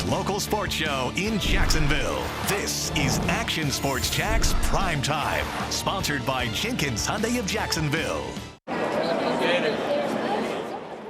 local sports show in Jacksonville. This is Action Sports Jax Prime Time, sponsored by Jenkins Hyundai of Jacksonville.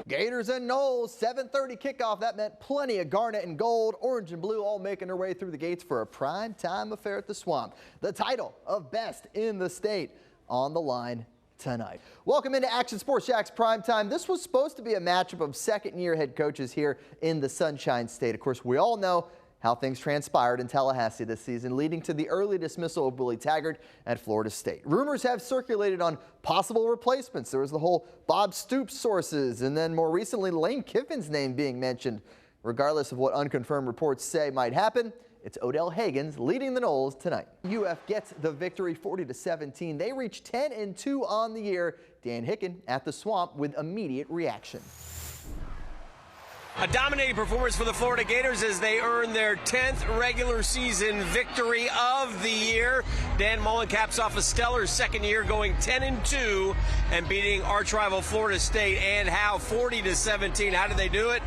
Gators and Noles, 7:30 kickoff. That meant plenty of garnet and gold, orange and blue, all making their way through the gates for a prime time affair at the Swamp. The title of best in the state on the line tonight. Welcome into Action Sports Jax Prime Time. This was supposed to be a matchup of second-year head coaches here in the Sunshine State. Of course, we all know how things transpired in Tallahassee this season, leading to the early dismissal of Willie Taggart at Florida State. Rumors have circulated on possible replacements. There was the whole Bob Stoops sources, and then more recently Lane Kiffin's name being mentioned. Regardless of what unconfirmed reports say might happen, it's Odell Haggins leading the Noles tonight. UF gets the victory 40-17. They reach 10-2 on the year. Dan Hicken at the Swamp with immediate reaction. A dominating performance for the Florida Gators as they earn their 10th regular season victory of the year. Dan Mullen caps off a stellar second year, going 10-2 and beating arch rival Florida State. And how? 40-17. How did they do it?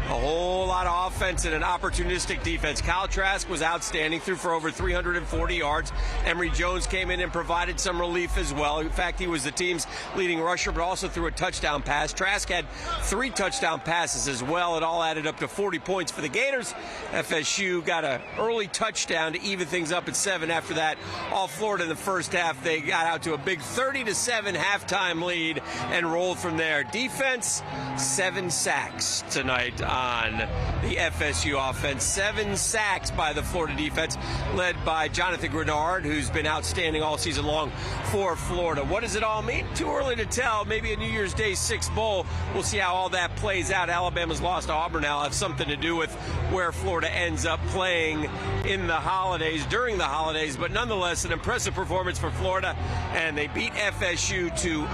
A whole lot of offense and an opportunistic defense. Kyle Trask was outstanding, threw for over 340 yards. Emory Jones came in and provided some relief as well. In fact, he was the team's leading rusher, but also threw a touchdown pass. Trask had 3 touchdown passes as well. It all added up to 40 points for the Gators. FSU got an early touchdown to even things up at 7. After that, all Florida in the first half, they got out to a big 30-7 halftime lead and rolled from there. Defense, 7 sacks tonight on the FSU offense. 7 sacks by the Florida defense, led by Jonathan Granard, who's been outstanding all season long for Florida. What does it all mean? Too early to tell. Maybe a New Year's Day 6 bowl. We'll see how all that plays out. Alabama's lost to Auburn now have something to do with where Florida ends up playing in the holidays, during the holidays, but nonetheless an impressive performance for Florida, and they beat FSU to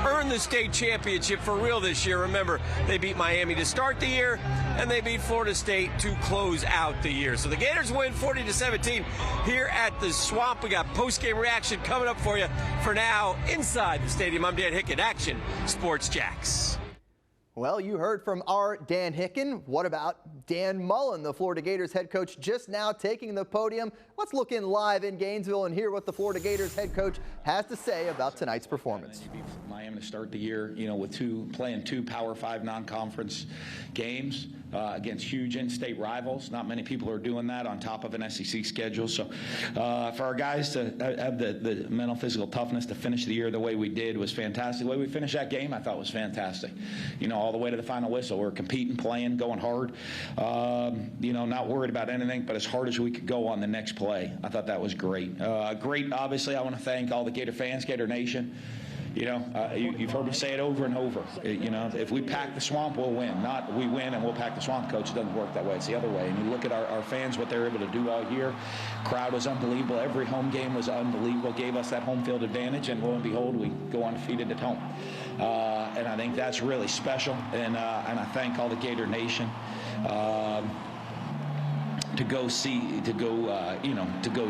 earn the state championship for real this year. Remember, they beat Miami to start the year, and they beat Florida State to close out the year. So the Gators win 40-17 here at the Swamp. We got post-game reaction coming up for you. For now, inside the stadium, I'm Dan Hicken, Action Sports Jax. Well, you heard from our Dan Hicken. What about Dan Mullen, the Florida Gators head coach, just now taking the podium? Let's look in live in Gainesville and hear what the Florida Gators head coach has to say about tonight's performance. Miami to start the year, with playing two Power 5 non-conference games against huge in-state rivals. Not many people are doing that on top of an SEC schedule. So for our guys to have the mental, physical toughness to finish the year the way we did was fantastic. The way we finished that game, I thought was fantastic. All the way to the final whistle. We're competing, playing, going hard. Not worried about anything, but as hard as we could go on the next play. I thought that was great. Great, obviously, I want to thank all the Gator fans, Gator Nation. You've heard me say it over and over. If we pack the Swamp, we'll win. Not we win and we'll pack the Swamp, Coach. It doesn't work that way. It's the other way. And you look at our fans, what they're able to do all year. Crowd was unbelievable. Every home game was unbelievable. Gave us that home field advantage, and lo and behold, we go undefeated at home. And I think that's really special. And I thank all the Gator Nation. To go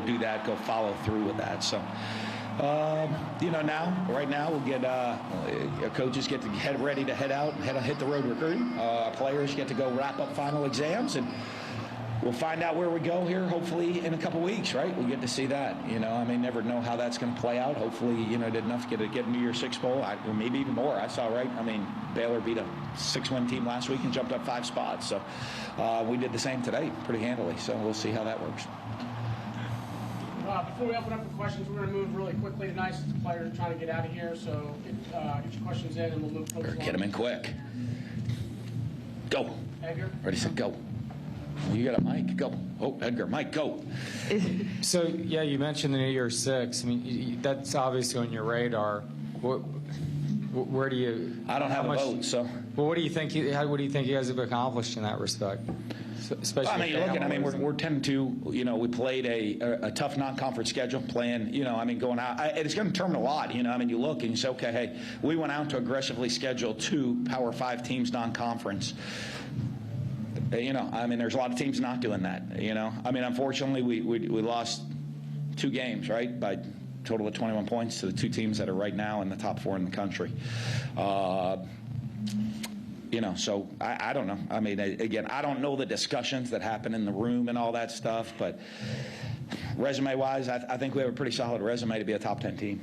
do that, go follow through with that. So, right now we'll get coaches get to head ready to head out and hit the road recruiting. Players get to go wrap up final exams, and we'll find out where we go here, hopefully in a couple weeks, right? We'll get to see that. Never know how that's going to play out. Hopefully, did enough to get a New Year's Six bowl, or maybe even more. I saw, right? Baylor beat a 6-win team last week and jumped up 5 spots. So we did the same today pretty handily. So we'll see how that works. Before we open up for questions, we're going to move really quickly tonight since the players are trying to get out of here. So get your questions in, and we'll move close. Get them in quick. Go. Edgar. Ready, set, go. You got a mic? Go. Oh, Edgar, Mike, go. So, yeah, you mentioned the New Year's Six. That's obviously on your radar. Where do you? I don't have a vote, so. Well, what do you think? What do you think you guys have accomplished in that respect? Especially. We're 10-2. We played a tough non-conference schedule. Playing, going out. It's going to determine a lot. You look and you say, okay, hey, we went out to aggressively schedule 2 Power 5 teams non-conference. There's a lot of teams not doing that. Unfortunately, we lost 2 games, right, by total of 21 points to the 2 teams that are right now in the top 4 in the country. So I don't know. I mean, again, I don't know the discussions that happen in the room and all that stuff, but resume-wise, I think we have a pretty solid resume to be a top 10 team.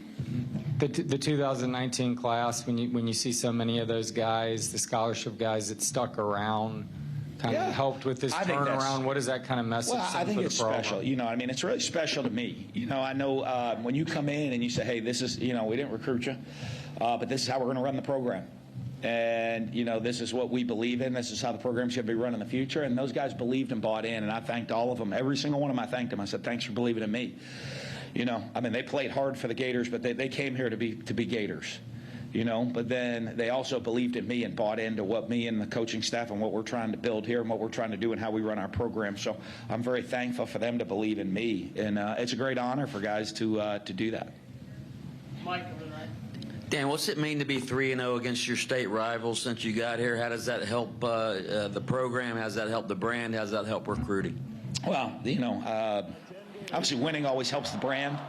The 2019 class, when you see so many of those guys, the scholarship guys that stuck around, kind of helped with this turnaround. What does that kind of message send for the program? I think it's special. I mean, it's really special to me. I know when you come in and you say, hey, this is, we didn't recruit you, but this is how we're going to run the program. And, this is what we believe in. This is how the program should be run in the future. And those guys believed and bought in, and I thanked all of them. Every single one of them, I thanked them. I said, thanks for believing in me. I mean, they played hard for the Gators, but they came here to be Gators. But then they also believed in me and bought into what me and the coaching staff and what we're trying to build here and what we're trying to do and how we run our program. So I'm very thankful for them to believe in me. And it's a great honor for guys to do that. Mike, over there. Dan, what's it mean to be 3-0 against your state rivals since you got here? How does that help the program? How does that help the brand? How does that help recruiting? Well, obviously winning always helps the brand.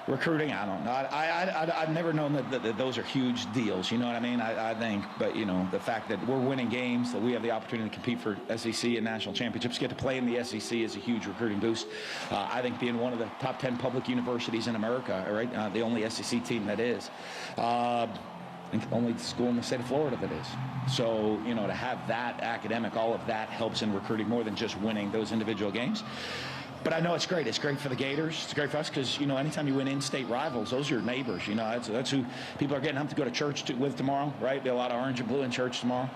Recruiting, I don't know. I've never known that those are huge deals. You know what I mean? I think, but the fact that we're winning games, that we have the opportunity to compete for SEC and national championships, get to play in the SEC is a huge recruiting boost. I think being one of the top 10 public universities in America, right? The only SEC team that is. And only school in the state of Florida that is. So, to have that academic, all of that helps in recruiting more than just winning those individual games. But I know it's great. It's great for the Gators. It's great for us because, anytime you win in-state rivals, those are your neighbors. That's who people are getting up to go to church with tomorrow, right? Be a lot of orange and blue in church tomorrow.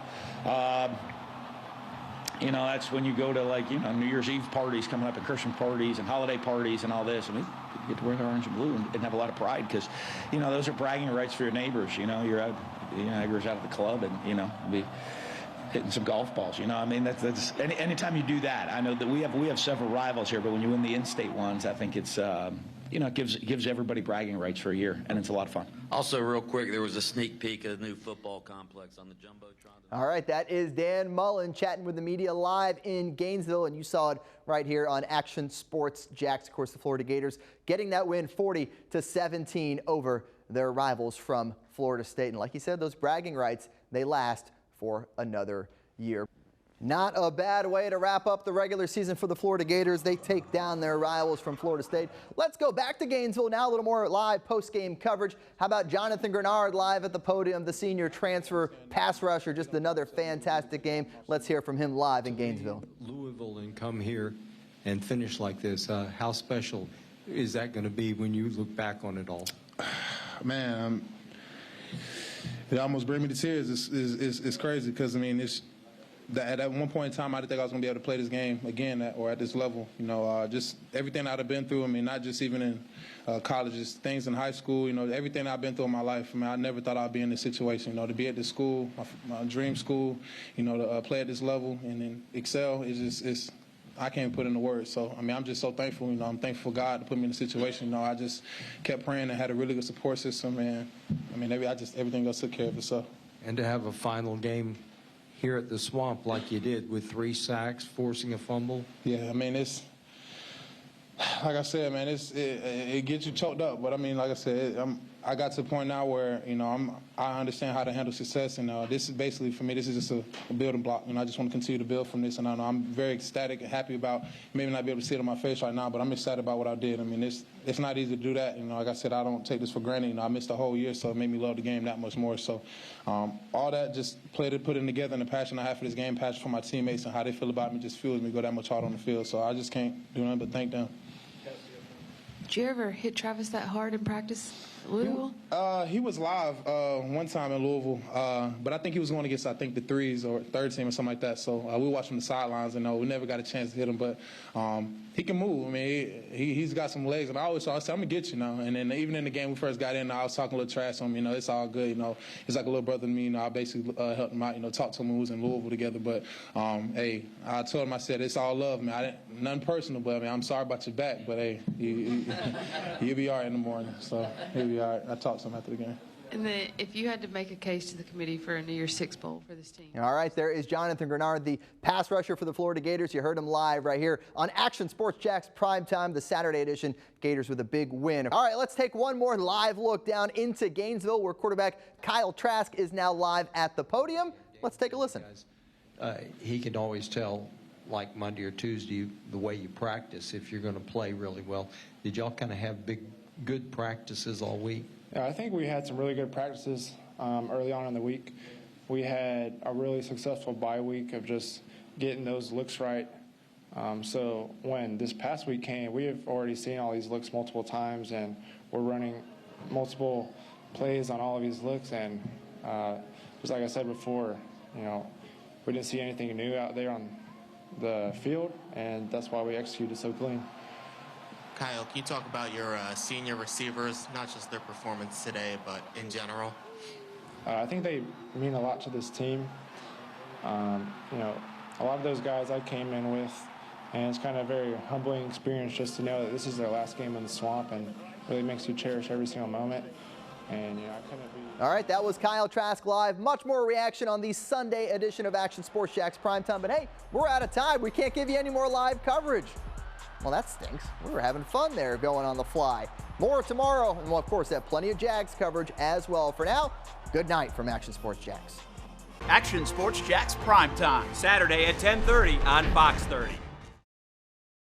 That's when you go to, New Year's Eve parties coming up and Christmas parties and holiday parties and all this. And you get to wear the orange and blue and have a lot of pride because, those are bragging rights for your neighbors. You're out, neighbors out at the club and, be hitting some golf balls. That's anytime you do that. I know that we have several rivals here, but when you win the in-state ones, I think it's it gives everybody bragging rights for a year, and it's a lot of fun. Also, real quick, there was a sneak peek of the new football complex on the Jumbotron. All right, that is Dan Mullen chatting with the media live in Gainesville, and you saw it right here on Action Sports Jax. Of course, the Florida Gators getting that win 40-17 over their rivals from Florida State. And like you said, those bragging rights, they last for another year. Not a bad way to wrap up the regular season for the Florida Gators. They take down their rivals from Florida State. Let's go back to Gainesville now, a little more live post-game coverage. How about Jonathan Granard live at the podium, the senior transfer pass rusher, just another fantastic game. Let's hear from him live in Gainesville. Louisville and come here and finish like this. How special is that going to be when you look back on it all? Man, it almost brings me to tears. It's crazy because, at that one point in time, I didn't think I was going to be able to play this game again or at this level. Just everything I'd have been through. Not just even in college, just things in high school. Everything I've been through in my life. I never thought I'd be in this situation. To be at this school, my dream school. To play at this level and then excel is I can't put into words. So, I'm just so thankful. I'm thankful for God to put me in a situation. I just kept praying and had a really good support system. And, everything else took care of itself. And to have a final game here at the Swamp like you did with 3 sacks, forcing a fumble. Yeah, it's like I said, man, it gets you choked up. But like I said, I got to the point now where I understand how to handle success, and this is basically for me. This is just a building block. I just want to continue to build from this, and I'm very ecstatic and happy about maybe not be able to see it on my face right now, but I'm excited about what I did. It's not easy to do that. Like I said, I don't take this for granted. I missed a whole year, so it made me love the game that much more. So all that just put it together, and the passion I have for this game, passion for my teammates, and how they feel about me just fuels me to go that much hard on the field. So I just can't do nothing but thank them. Did you ever hit Travis that hard in practice at Louisville? He was live one time in Louisville, but I think he was going against, the threes or third team or something like that. So we watched from the sidelines, and we never got a chance to hit him. But he can move. He's got some legs, and I always said, I'm going to get you now. And then even in the game we first got in, I was talking a little trash on him. It's all good. He's like a little brother to me. I basically helped him out, talked to him when we was in Louisville together. But, hey, I told him, I said, it's all love, man. Nothing personal, but, I'm sorry about your back. But, hey, you'll be all right in the morning. So he'll be all right. I talked to him after the game. And then if you had to make a case to the committee for a New Year's Six Bowl for this team. All right, there is Jonathan Granard, the pass rusher for the Florida Gators. You heard him live right here on Action Sports Jax Primetime, the Saturday edition. Gators with a big win. All right, let's take one more live look down into Gainesville, where quarterback Kyle Trask is now live at the podium. Let's take a listen. He can always tell, like Monday or Tuesday, the way you practice if you're going to play really well. Did y'all kind of have good practices all week? Yeah, I think we had some really good practices early on in the week. We had a really successful bye week of just getting those looks right. So when this past week came, we have already seen all these looks multiple times, and we're running multiple plays on all of these looks. And just like I said before, we didn't see anything new out there on the field, and that's why we executed so clean. Kyle, can you talk about your senior receivers, not just their performance today, but in general? I think they mean a lot to this team. A lot of those guys I came in with, and it's kind of a very humbling experience just to know that this is their last game in the swamp, and really makes you cherish every single moment. And I couldn't be. All right, that was Kyle Trask live. Much more reaction on the Sunday edition of Action Sports Jax Primetime. But hey, we're out of time. We can't give you any more live coverage. Well, that stinks. We were having fun there going on the fly. More tomorrow, and we'll, of course, have plenty of Jags coverage as well. For now, good night from Action Sports Jax. Action Sports Jax Primetime, Saturday at 10:30 on Fox 30.